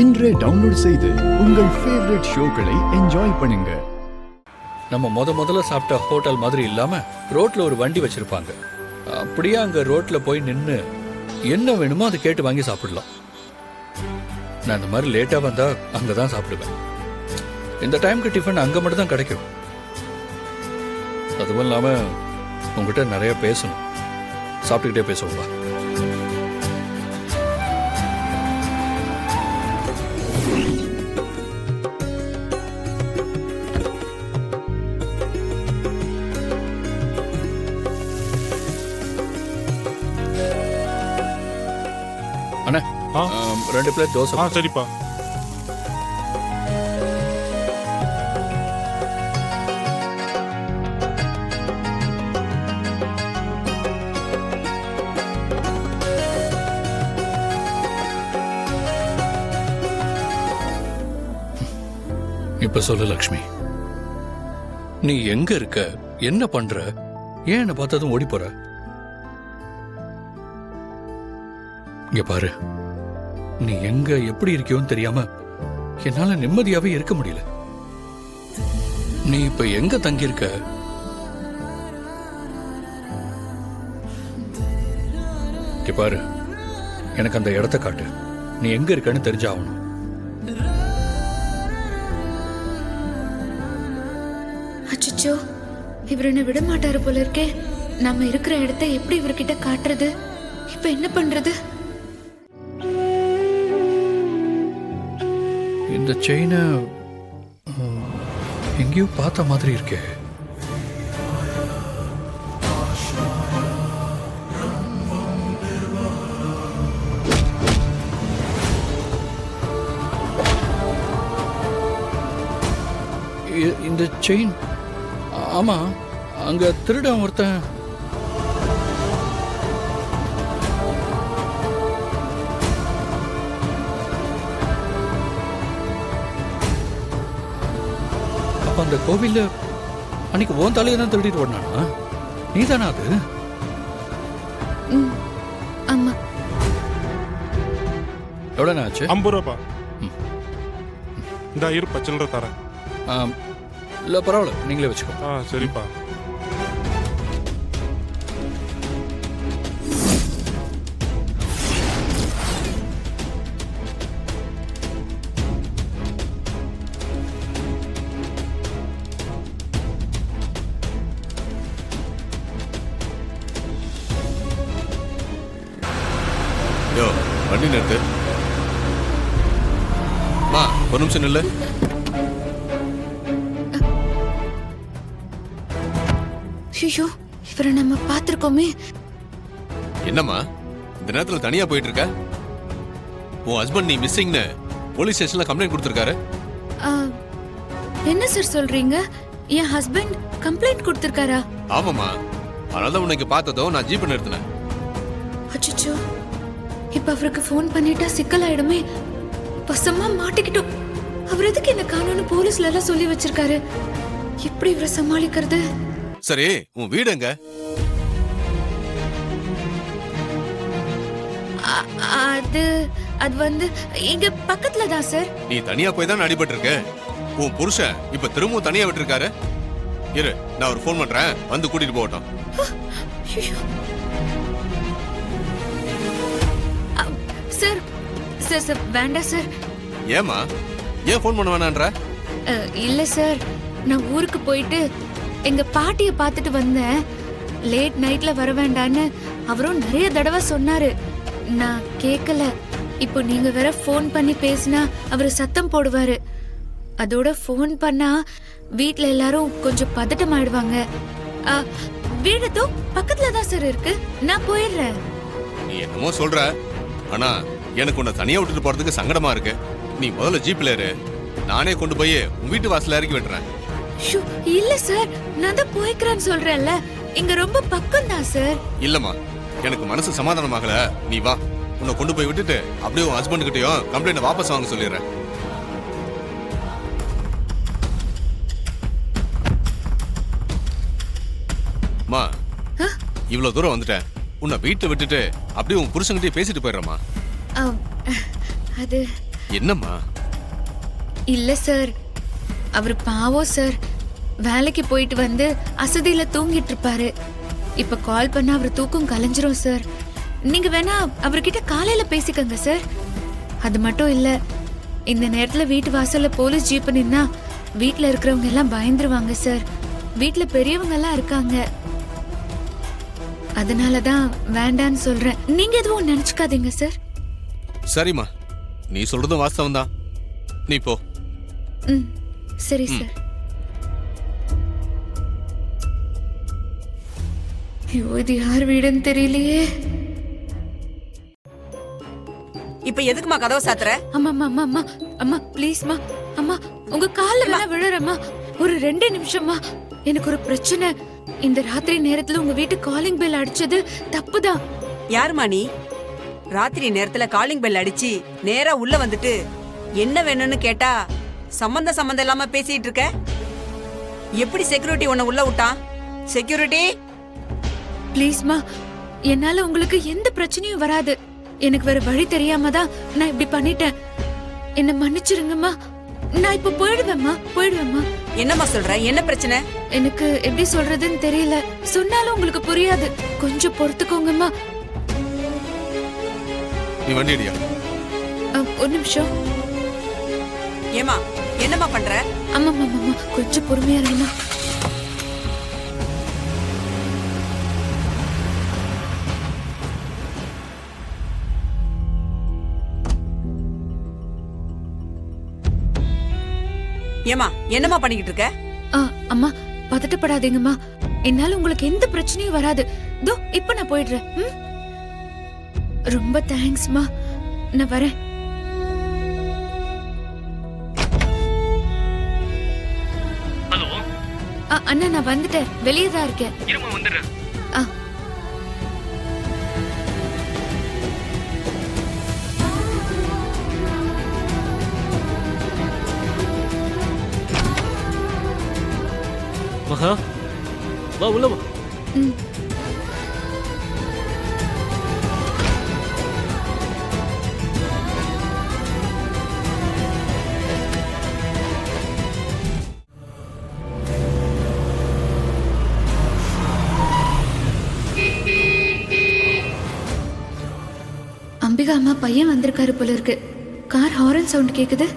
இன்றே டவுன்லோட் செய்து உங்கள் ஃபேவரட் ஷோக்களை என்ஜாய் பண்ணுங்க. நம்ம முதல்ல சாப்பிட்ட ஹோட்டல் மாதிரி இல்லாம ரோட்ல ஒரு வண்டி வச்சிருப்பாங்க. அப்படியே அங்க ரோட்ல போய் நின்று என்ன வேணுமோ அதை கேட்டு வாங்கி சாப்பிடலாம். நான் இந்த மாதிரி லேட்டா வந்தா அங்கதான் சாப்பிடுவேன். இந்த டைமுக்கு டிஃபன் அங்க மட்டும் தான் கிடைக்கும். அதுவும் இல்லாம உங்ககிட்ட நிறைய பேசணும். சாப்பிட்டுக்கிட்டே பேசுவோம்பா. அண்ணா 2 பிளேட் தோசை. சரிப்பா. இப்ப சொல்லு லக்ஷ்மி, நீ எங்க இருக்க, என்ன பண்ற, ஏன் என்ன பார்த்ததும் ஓடி போற? இங்க பாரு, நீ எங்க எப்படி இருக்கியோன்னு தெரியாம என்னால நிம்மதியாவே இருக்க முடியல. நீ இப்ப எங்க தங்கி இருக்க? இங்க பாரு, எனக்கு அந்த இடத்த காட்டு. நீ எங்க இருக்கன்னு தெரிஞ்சாகணும். அச்சோ, இவர் என்ன விட மாட்டாரு போல இருக்கே. நம்ம இருக்கிற இடத்தை எப்படி இவர்கிட்ட காட்டுறது? இப்ப என்ன பண்றது? இந்த செயினை எங்கேயோ பார்த்த மாதிரி இருக்கே. இந்த செயின், ஆமா, அங்க திருடன் ஒருத்தன். அப்ப அந்த கோவில்ல அன்னைக்கு உன் தலையை தான் திருடிட்டு ஓடினானா? நீ தானா அது? ஆமா. எவ்வளவு ஆச்சு? 50 ரூபாப்பா. இந்த 20 சில்லற தரேன். இல்ல பரவாயில்ல, நீங்களே வச்சுக்கோ. சரிப்பா. யோ, வண்டி நிறுத்து. மா, ஒரு நிமிஷம் நில்லு. ஐயோ, இவரை நம்ம பார்த்திருக்கோமே. என்னம்மா இந்த நேரத்துல தனியா போயிட்டு இருக்க? உன் ஹஸ்பண்ட் நீ மிஸ்ஸிங்னு போலீஸ் ஸ்டேஷன்ல கம்ப்ளைண்ட் கொடுத்திருக்காரு. என்ன சார் சொல்றீங்க? என் ஹஸ்பண்ட் கம்ப்ளைண்ட் கொடுத்திருக்காரா? ஆமாம்மா, அதனால உனக்கு பார்த்ததும் நான் ஜீப் நிறுத்தினேன். அச்சோ, இப்ப அவருக்கு ஃபோன் பண்ணிட்டா சிக்கல் ஆயிடுமே. பசமா மாட்டிக்கிட்டோம். அவர் எதுக்கு என்ன காணோன்னு போலீஸ்ல எல்லாம் சொல்லி வச்சிருக்காரு. எப்படி இவரை சமாளிக்கிறது? சரி, உன் வீடு எங்க? அது வந்து இங்க பக்கத்துல தான் சார். நீ தனியா போய் தான் அடிபட்டு இருக்க. உன் புருஷன் இப்ப திரும்பவும் தனியா விட்டுருக்காரு. இரு, நான் ஒரு ஃபோன் பண்றேன், வந்து கூட்டிட்டு போகட்டும். சார் சார் சார் வேண்டாம் சார். ஏமா, ஏன் ஃபோன் பண்ண வேணான்ற? இல்ல சார், நான் ஊருக்கு போயிட்டு எங்க பாட்டிய பார்த்துட்டு வந்தேன். லேட் நைட்ல வர வேண்டான்னு அவரும் நிறைய தடவை சொன்னாரு. நான் கேட்கல. இப்போ நீங்க வேற ஃபோன் பண்ணி பேசினா அவரு சத்தம் போடுவாரு. அதோட ஃபோன் பண்ணா வீட்ல எல்லாரும் கொஞ்சம் பதட்டம் ஆயிடுவாங்க. வீடு பக்கத்துல தான் சார் இருக்கு. நான் போயிடுறேன். நீ என்னமோ சொல்ற, ஆனா எனக்கு உன்னை தனியா விட்டுட்டு போறதுக்கு சங்கடமா இருக்கு. நீ முதல்ல ஜீப்ல ஏறு, நானே கொண்டு போய் உன் வீட்டு வாசல்ல இறக்கி விட்டுறேன். இல்ல சார், நான் தான் போய்க்கிறேன்னு சொல்றேன்ல. இங்க ரொம்ப பக்கம் தான் சார். இல்லம்மா, எனக்கு மனசு சமாதானமாகல. நீ வா, உன்னை கொண்டு போய் விட்டுட்டு அப்படியே உன் ஹஸ்பண்ட் கிட்டயும் கம்ப்ளைண்ட் வாபஸ் வாங்க சொல்லிடுறேன். மா, இவ்வளவு தூரம் வந்துட்டேன். உன்னை வீட்டை விட்டுட்டு அப்படியே உன் புருஷன்கிட்டயே பேசிட்டு போயிடுறமா. அது என்னம்மா? இல்ல சார், அவர் பாவம் சார். வேலைக்கு போயிட்டு வந்து அசதியில தூங்கிட்டு இருப்பாரு. இப்ப கால் பண்ணா அவர் தூக்கம் கலைஞ்சிரும் சார். நீங்க வேணா அவர்கிட்ட காலையில பேசிக்கங்க சார். அது மட்டும் இல்ல, இந்த நேரத்துல வீட்டு வாசல்ல போலீஸ் ஜீப் நின்னா வீட்ல இருக்கிறவங்க எல்லாம் பயந்துருவாங்க சார். வீட்ல பெரியவங்க எல்லாம் இருக்காங்க. அதனாலதான் வேண்டான்னு சொல்றேன். நீங்க எதுவும் நினைச்சுக்காதீங்க சார். சரிம்மா, நீ சொல்றதும் வாஸ்தவம் தான். நீ போ. ம், சரி சார். ஐயோ, இது யார் வீடுன்னு தெரியலையே. இப்ப எதுக்குமா கதவை சாத்துற? அம்மா அம்மா அம்மா அம்மா அம்மா ப்ளீஸ்மா. அம்மா உங்க கால்ல வேணா விழுறம்மா. ஒரு 2 நிமிஷம்மா. எனக்கு ஒரு பிரச்சனை. இந்த ராத்திரி நேரத்துல உங்க வீட்டு காலிங் பெல் அடிச்சது தப்புதான். யாருமா நீ? ராத்திரி நேரத்துல காலிங் பெல் அடிச்சு நேரா உள்ள வந்துட்டு என்ன வேணும்னு கேட்டா சம்பந்தம் இல்லாம பேசிட்டு இருக்க. எப்படி செக்யூரிட்டி உன்னை உள்ள விட்டான்? செக்யூரிட்டி, ப்ளீஸ்மா, என்னால உங்களுக்கு எந்த பிரச்சனையும் வராது. எனக்கு வேற வழி தெரியாம தான் நான் இப்படி பண்ணிட்டேன். என்ன மன்னிச்சிருங்கம்மா. நான் இப்ப போயிடுவேம்மா. என்னம்மா சொல்ற? என்ன பிரச்சனை? எனக்கு எப்படி சொல்றதுன்னு தெரியல. சொன்னாலும் உங்களுக்கு புரியாது. கொஞ்சம் பொறுத்துக்கோங்கம்மா. நீ வண்டி அடியா. ஒரு நிமிஷம். ஏமா, என்னம்மா பண்ற? அம்மா கொஞ்சம் பொறுமையா இருங்கம்மா. ஏமா, என்னம்மா பண்ணிக்கிட்டு இருக்க? அம்மா பதட்டப்படாதீங்கம்மா. என்னால உங்களுக்கு எந்த பிரச்சனையும் வராது. தோ இப்ப நான் போயிடுறேன். ரொம்ப தேங்க்ஸ்மா. நான் வரேன். ஹலோ அண்ணா, நான் வந்துட்டேன். வெளியே தான் இருக்கேன். இருமா, வந்துடுறேன். ஆ. மகா, வா உள்ள வா. ம். அம்பிகா அம்மா பையன் வந்திருக்காரு போல இருக்கு. கார் ஹாரன் சவுண்ட் கேக்குது.